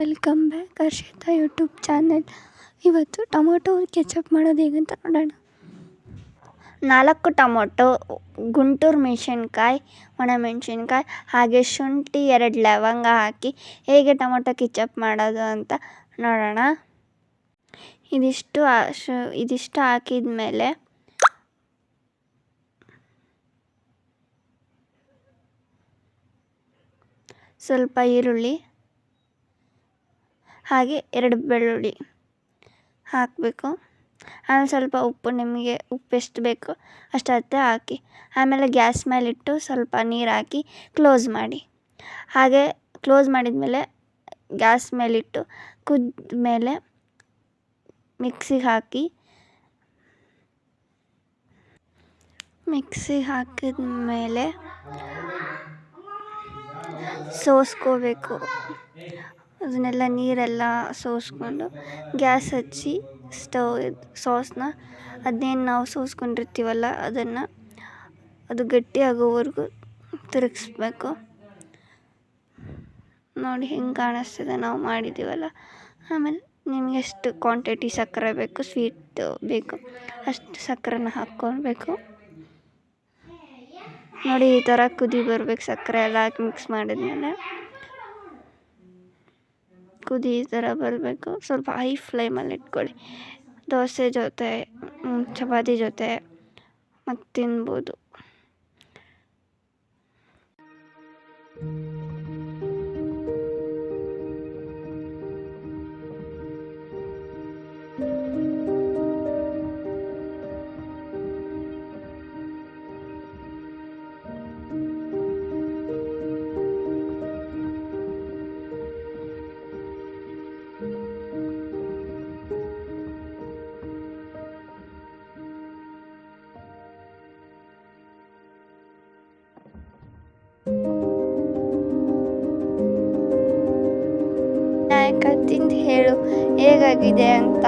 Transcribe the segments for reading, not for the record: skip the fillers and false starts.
Welcome back Harshita YouTube channel. ಇವತ್ತು tomato ketchup ಮಾಡೋದು ಹೇಗಂತ ನೋಡೋಣ. 4 ಟೊಮೊಟೊ, ಗುಂಟೂರು ಮೆಣಸಿನ್ಕಾಯಿ, ಒಣಮೆಣಸಿನ್ಕಾಯಿ, ಹಾಗೆ ಶುಂಠಿ, 2 ಲವಂಗ ಹಾಕಿ ಹೇಗೆ ಟೊಮೊಟೊ ಕೆಚಪ್ ಮಾಡೋದು ಅಂತ ನೋಡೋಣ. ಇದಿಷ್ಟು ಹಾಕಿದ ಮೇಲೆ ಸ್ವಲ್ಪ ಈರುಳ್ಳಿ ಹಾಗೆ 2 ಬೆಳ್ಳುಳ್ಳಿ ಹಾಕಬೇಕು. ಆಮೇಲೆ ಸ್ವಲ್ಪ ಉಪ್ಪು, ನಿಮಗೆ ಉಪ್ಪು ಎಷ್ಟು ಬೇಕು ಅಷ್ಟು ಹಾಕಿ. ಆಮೇಲೆ ಗ್ಯಾಸ್ ಮೇಲಿಟ್ಟು ಸ್ವಲ್ಪ ನೀರು ಹಾಕಿ ಕ್ಲೋಸ್ ಮಾಡಿ. ಹಾಗೆ ಕ್ಲೋಸ್ ಮಾಡಿದ್ಮೇಲೆ ಗ್ಯಾಸ್ ಮೇಲಿಟ್ಟು ಕುದ್ದ ಮೇಲೆ ಮಿಕ್ಸಿಗೆ ಹಾಕಿದ ಮೇಲೆ ಸೋಸ್ಕೋಬೇಕು. ಅದನ್ನೆಲ್ಲ ನೀರೆಲ್ಲ ಸೋಸ್ಕೊಂಡು ಗ್ಯಾಸ್ ಹಚ್ಚಿ ಅದನ್ನೇನು ನಾವು ಸೋಸ್ಕೊಂಡಿರ್ತೀವಲ್ಲ ಅದು ಗಟ್ಟಿಯಾಗೋವರೆಗೂ ತಿರುಗಿಸ್ಬೇಕು. ನೋಡಿ ಹೆಂಗೆ ಕಾಣಿಸ್ತಿದೆ ನಾವು ಮಾಡಿದ್ದೀವಲ್ಲ. ಆಮೇಲೆ ನಿಮಗೆ ಎಷ್ಟು ಕ್ವಾಂಟಿಟಿ ಸಕ್ಕರೆ ಬೇಕು, ಸ್ವೀಟ್ ಬೇಕು ಅಷ್ಟು ಸಕ್ಕರೆನ ಹಾಕ್ಕೊಳ್ಬೇಕು. ನೋಡಿ ಈ ಥರ ಕುದಿ ಬರ್ಬೇಕು. ಸಕ್ಕರೆ ಎಲ್ಲ ಹಾಕಿ ಮಿಕ್ಸ್ ಮಾಡಿದ್ಮೇಲೆ ಕುದಿ ಈ ಥರ ಬರಬೇಕು. ಸ್ವಲ್ಪ ಹೈ ಫ್ಲೇಮಲ್ಲಿ ಇಟ್ಕೊಳ್ಳಿ. ದೋಸೆ ಜೊತೆ, ಚಪಾತಿ ಜೊತೆ ಮತ್ತು ತಿನ್ಬೋದು. ತಿಂದು ಹೇಳು ಹೇಗಾಗಿದೆ ಅಂತ.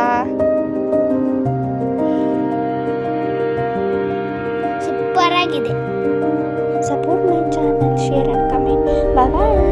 ಸೂಪರ್ ಆಗಿದೆ. Support my channel, share and comment. Bye.